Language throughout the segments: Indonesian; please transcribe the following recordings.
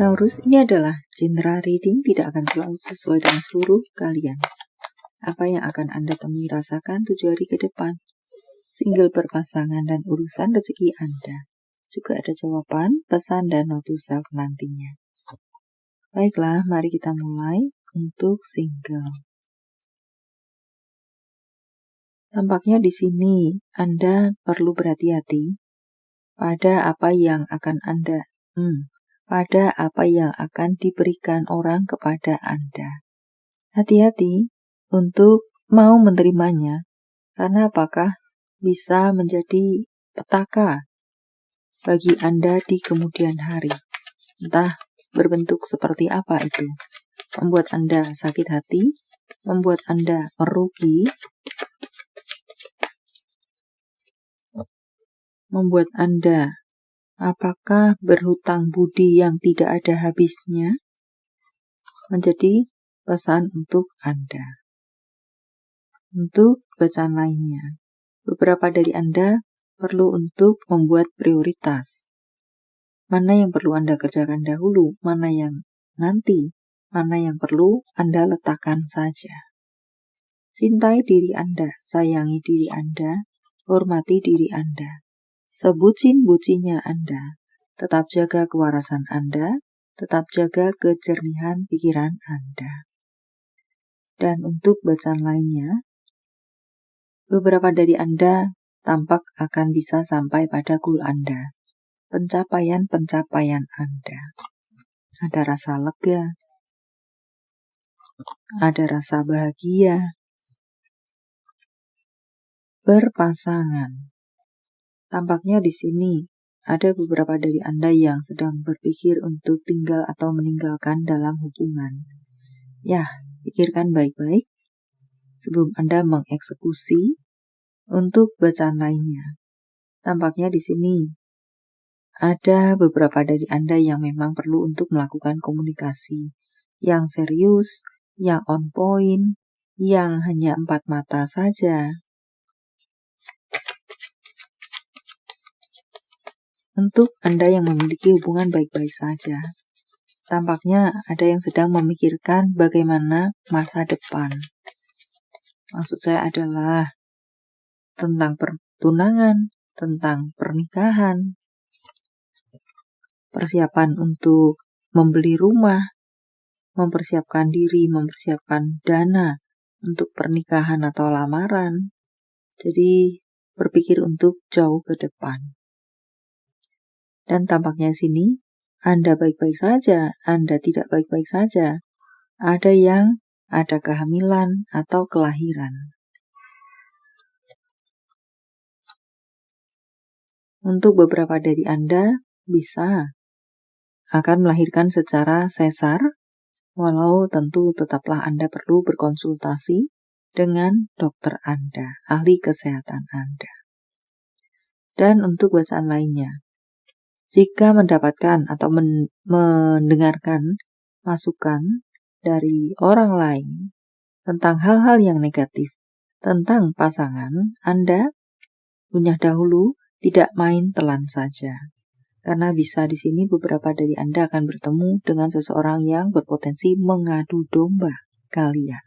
Taurus, ini adalah general reading, tidak akan selalu sesuai dengan seluruh kalian. Apa yang akan Anda temui rasakan 7 hari ke depan? Single berpasangan dan urusan rezeki Anda. Juga ada jawaban, pesan, dan note to self nantinya. Baiklah, mari kita mulai untuk single. Tampaknya di sini Anda perlu berhati-hati pada apa yang akan diberikan orang kepada Anda. Hati-hati untuk mau menerimanya, karena apakah bisa menjadi petaka bagi Anda di kemudian hari. Entah berbentuk seperti apa itu. Membuat Anda sakit hati, membuat Anda merugi, membuat Anda apakah berhutang budi yang tidak ada habisnya, menjadi pesan untuk Anda. Untuk bacaan lainnya, beberapa dari Anda perlu untuk membuat prioritas. Mana yang perlu Anda kerjakan dahulu, mana yang nanti, mana yang perlu Anda letakkan saja. Cintai diri Anda, sayangi diri Anda, hormati diri Anda. Sebucin-bucinnya Anda, tetap jaga kewarasan Anda, tetap jaga kejernihan pikiran Anda. Dan untuk bacaan lainnya, beberapa dari Anda tampak akan bisa sampai pada goal Anda, pencapaian-pencapaian Anda. Ada rasa lega, ada rasa bahagia, berpasangan. Tampaknya di sini ada beberapa dari Anda yang sedang berpikir untuk tinggal atau meninggalkan dalam hubungan. Ya, pikirkan baik-baik sebelum Anda mengeksekusi. Untuk bacaan lainnya, tampaknya di sini ada beberapa dari Anda yang memang perlu untuk melakukan komunikasi yang serius, yang on point, yang hanya 4 mata saja. Untuk Anda yang memiliki hubungan baik-baik saja, tampaknya ada yang sedang memikirkan bagaimana masa depan. Maksud saya adalah tentang pertunangan, tentang pernikahan, persiapan untuk membeli rumah, mempersiapkan diri, mempersiapkan dana untuk pernikahan atau lamaran. Jadi berpikir untuk jauh ke depan. Dan tampaknya sini Anda baik-baik saja, Anda tidak baik-baik saja. Ada yang ada kehamilan atau kelahiran. Untuk beberapa dari Anda bisa akan melahirkan secara sesar, walau tentu tetaplah Anda perlu berkonsultasi dengan dokter Anda, ahli kesehatan Anda. Dan untuk bacaan lainnya, jika mendapatkan atau mendengarkan masukan dari orang lain tentang hal-hal yang negatif tentang pasangan, Anda punya dahulu tidak main telan saja. Karena bisa di sini beberapa dari Anda akan bertemu dengan seseorang yang berpotensi mengadu domba kalian.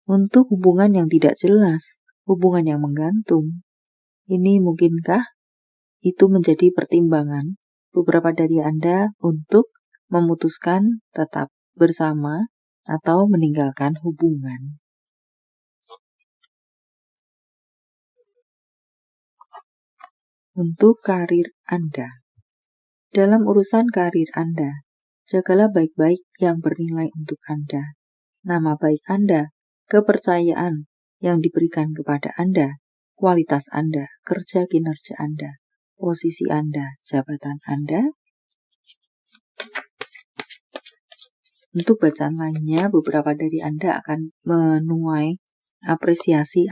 Untuk hubungan yang tidak jelas, hubungan yang menggantung, ini mungkinkah itu menjadi pertimbangan beberapa dari Anda untuk memutuskan tetap bersama atau meninggalkan hubungan. Untuk karir Anda. Dalam urusan karir Anda, jagalah baik-baik yang bernilai untuk Anda. Nama baik Anda, kepercayaan yang diberikan kepada Anda, kualitas Anda, kerja kinerja Anda, posisi Anda, jabatan Anda. Untuk bacaan lainnya, beberapa dari Anda akan menuai apresiasi,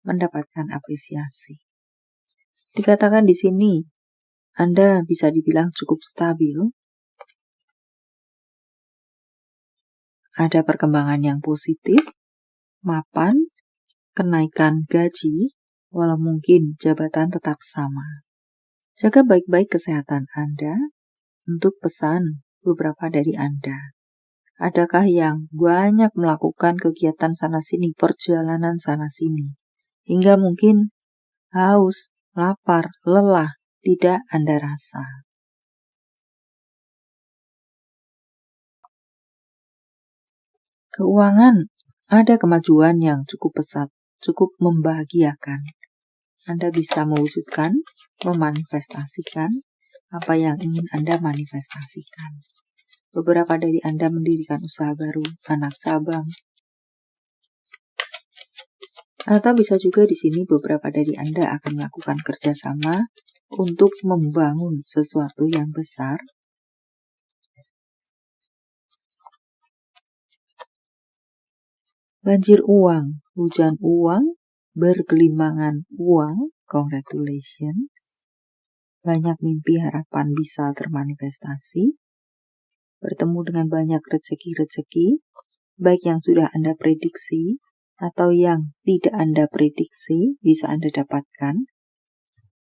mendapatkan apresiasi. Dikatakan di sini, Anda bisa dibilang cukup stabil. Ada perkembangan yang positif, mapan, kenaikan gaji, walau mungkin jabatan tetap sama. Jaga baik-baik kesehatan Anda. Untuk pesan beberapa dari Anda. Adakah yang banyak melakukan kegiatan sana-sini, perjalanan sana-sini, hingga mungkin haus, lapar, lelah, tidak Anda rasa? Keuangan, ada kemajuan yang cukup pesat, cukup membahagiakan. Anda bisa mewujudkan, memanifestasikan apa yang ingin Anda manifestasikan. Beberapa dari Anda mendirikan usaha baru, anak cabang. Atau bisa juga di sini beberapa dari Anda akan melakukan kerjasama untuk membangun sesuatu yang besar. Banjir uang, hujan uang, bergelimangan uang, congratulations. Banyak mimpi harapan bisa termanifestasi. Bertemu dengan banyak rezeki-rezeki, baik yang sudah Anda prediksi atau yang tidak Anda prediksi bisa Anda dapatkan.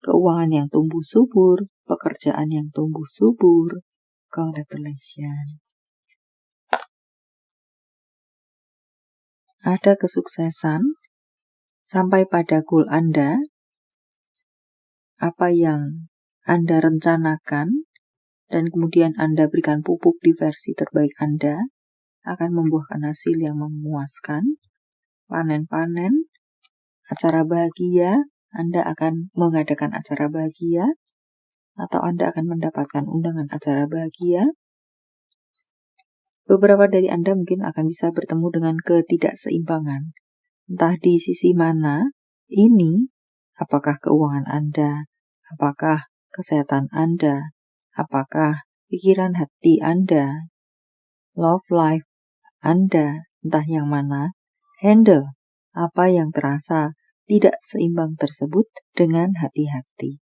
Keuangan yang tumbuh subur, pekerjaan yang tumbuh subur, congratulations. Ada kesuksesan sampai pada goal Anda, apa yang Anda rencanakan, dan kemudian Anda berikan pupuk di versi terbaik Anda, akan membuahkan hasil yang memuaskan. Panen-panen, acara bahagia, Anda akan mengadakan acara bahagia, atau Anda akan mendapatkan undangan acara bahagia. Beberapa dari Anda mungkin akan bisa bertemu dengan ketidakseimbangan. Entah di sisi mana, ini, apakah keuangan Anda, apakah kesehatan Anda, apakah pikiran hati Anda, love life Anda, entah yang mana, handle apa yang terasa tidak seimbang tersebut dengan hati-hati.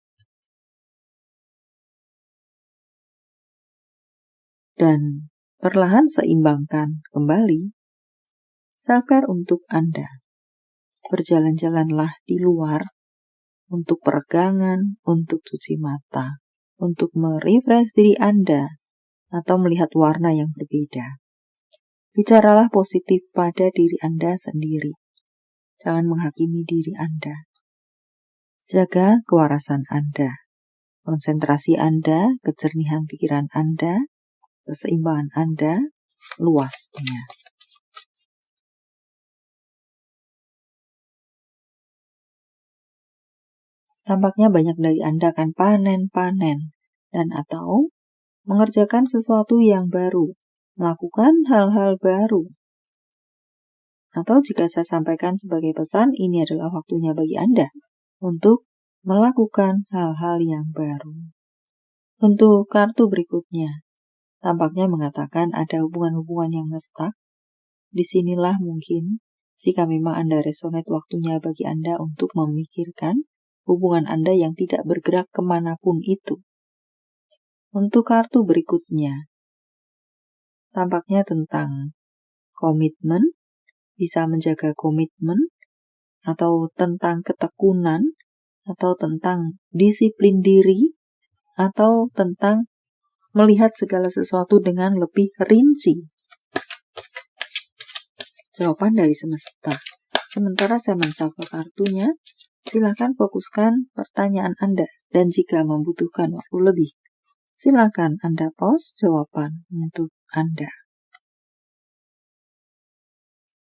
Dan perlahan seimbangkan kembali. Self-care untuk Anda. Berjalan-jalanlah di luar untuk peregangan, untuk cuci mata, untuk merefresh diri Anda atau melihat warna yang berbeda. Bicaralah positif pada diri Anda sendiri. Jangan menghakimi diri Anda. Jaga kewarasan Anda. Konsentrasi Anda, kejernihan pikiran Anda, keseimbangan Anda, luasnya. Tampaknya banyak dari Anda akan panen-panen dan atau mengerjakan sesuatu yang baru, melakukan hal-hal baru. Atau jika saya sampaikan sebagai pesan, ini adalah waktunya bagi Anda untuk melakukan hal-hal yang baru. Untuk kartu berikutnya, tampaknya mengatakan ada hubungan-hubungan yang ngestak. Disinilah mungkin, jika memang Anda resonate, waktunya bagi Anda untuk memikirkan hubungan Anda yang tidak bergerak kemanapun itu. Untuk kartu berikutnya, tampaknya tentang komitmen, bisa menjaga komitmen, atau tentang ketekunan, atau tentang disiplin diri, atau tentang melihat segala sesuatu dengan lebih rinci. Jawaban dari semesta. Sementara saya menshuffle kartunya, silakan fokuskan pertanyaan Anda, dan jika membutuhkan waktu lebih, silakan Anda post jawaban untuk Anda.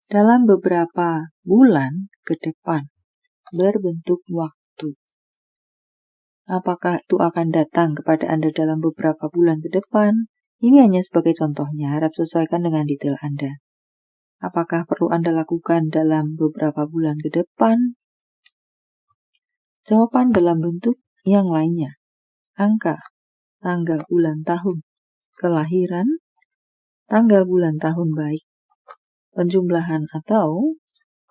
Dalam beberapa bulan ke depan, berbentuk waktu. Apakah itu akan datang kepada Anda dalam beberapa bulan ke depan? Ini hanya sebagai contohnya, harap sesuaikan dengan detail Anda. Apakah perlu Anda lakukan dalam beberapa bulan ke depan? Jawaban dalam bentuk yang lainnya. Angka, tanggal, bulan, tahun, kelahiran, tanggal, bulan, tahun baik, penjumlahan atau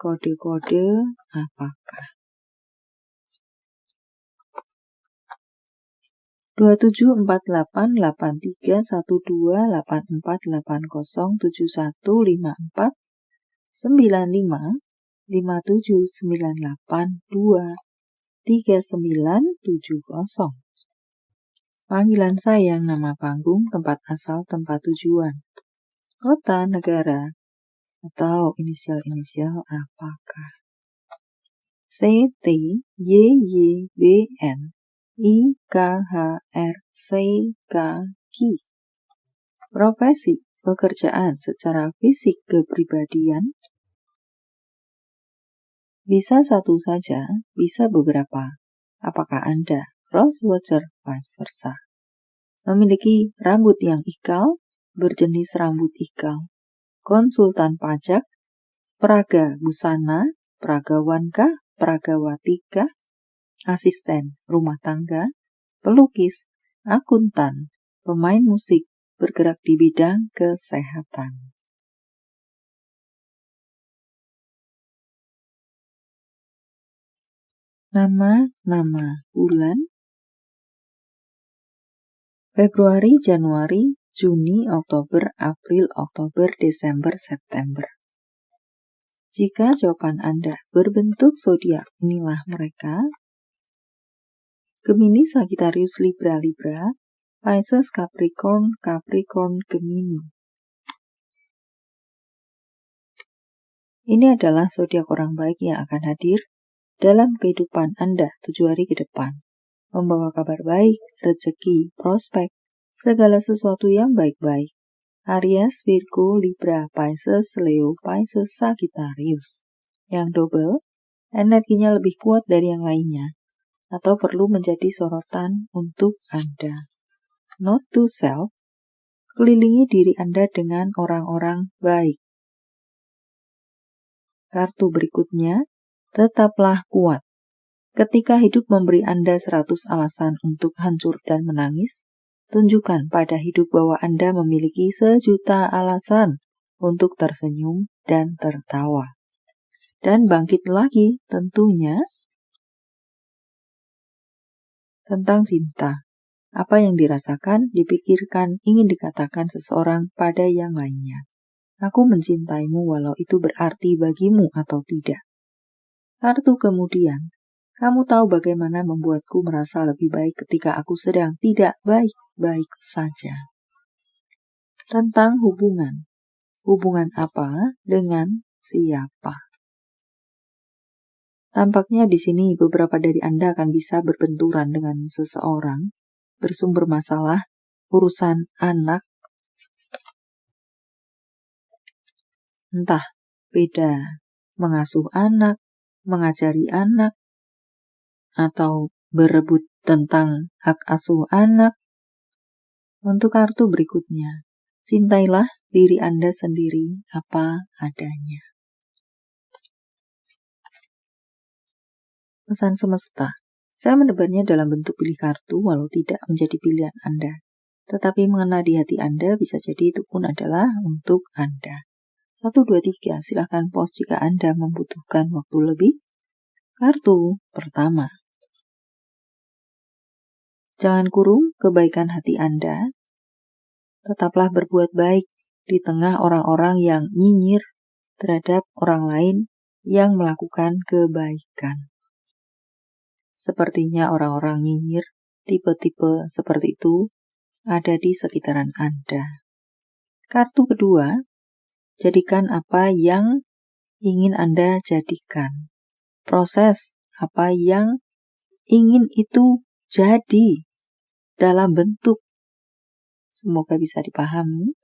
kode-kode apakah. 274883128495957579823970. panggilan sayang, nama panggung, tempat asal, tempat tujuan, kota, negara, atau inisial-inisial apakah. C, T, Y, Y, B, N, I, K, H, R, C, K, Q. Profesi, pekerjaan secara fisik kepribadian. Bisa satu saja, bisa beberapa. Apakah Anda crosswatcher, vice versa? Memiliki rambut yang ikal, berjenis rambut ikal, konsultan pajak, peraga busana, peragawankah, peragawatikah, asisten rumah tangga, pelukis, akuntan, pemain musik, bergerak di bidang kesehatan. Nama bulan: Februari, Januari, Juni, Oktober, April, Oktober, Desember, September. Jika jawaban Anda berbentuk zodiak, inilah mereka: Gemini, Sagittarius, Libra, Libra, Pisces, Capricorn, Capricorn, Gemini. Ini adalah zodiak orang baik yang akan hadir dalam kehidupan Anda 7 hari ke depan, membawa kabar baik, rezeki, prospek, segala sesuatu yang baik-baik. Aries, Virgo, Libra, Pisces, Leo, Pisces, Sagittarius. Yang double, energinya lebih kuat dari yang lainnya, atau perlu menjadi sorotan untuk Anda. Note to self, kelilingi diri Anda dengan orang-orang baik. Kartu berikutnya, tetaplah kuat. Ketika hidup memberi Anda 100 alasan untuk hancur dan menangis, tunjukkan pada hidup bahwa Anda memiliki 1.000.000 alasan untuk tersenyum dan tertawa. Dan bangkit lagi tentunya. Tentang cinta. Apa yang dirasakan, dipikirkan, ingin dikatakan seseorang pada yang lainnya. Aku mencintaimu walau itu berarti bagimu atau tidak. Kartu kemudian, kamu tahu bagaimana membuatku merasa lebih baik ketika aku sedang tidak baik-baik saja. Tentang hubungan. Hubungan apa dengan siapa? Tampaknya di sini beberapa dari Anda akan bisa berbenturan dengan seseorang, bersumber masalah, urusan anak, entah beda mengasuh anak, mengajari anak, atau berebut tentang hak asuh anak. Untuk kartu berikutnya, cintailah diri Anda sendiri apa adanya. Pesan semesta, saya menebarnya dalam bentuk pilih kartu walau tidak menjadi pilihan Anda. Tetapi mengena di hati Anda, bisa jadi itu pun adalah untuk Anda. 1, 2, 3, silahkan pause jika Anda membutuhkan waktu lebih. Kartu pertama. Jangan kurung kebaikan hati Anda. Tetaplah berbuat baik di tengah orang-orang yang nyinyir terhadap orang lain yang melakukan kebaikan. Sepertinya orang-orang nyinyir, tipe-tipe seperti itu ada di sekitaran Anda. Kartu kedua, jadikan apa yang ingin Anda jadikan. Proses apa yang ingin itu jadi dalam bentuk. Semoga bisa dipahami,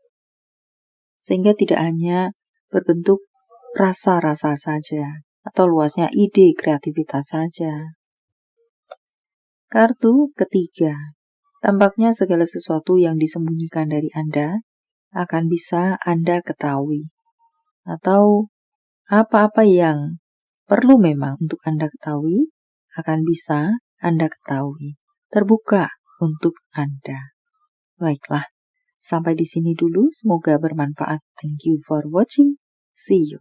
sehingga tidak hanya berbentuk rasa-rasa saja, atau luasnya ide kreativitas saja. Kartu ketiga, tampaknya segala sesuatu yang disembunyikan dari Anda akan bisa Anda ketahui. Atau apa-apa yang perlu memang untuk Anda ketahui akan bisa Anda ketahui. Terbuka untuk Anda. Baiklah, sampai di sini dulu. Semoga bermanfaat. Thank you for watching. See you.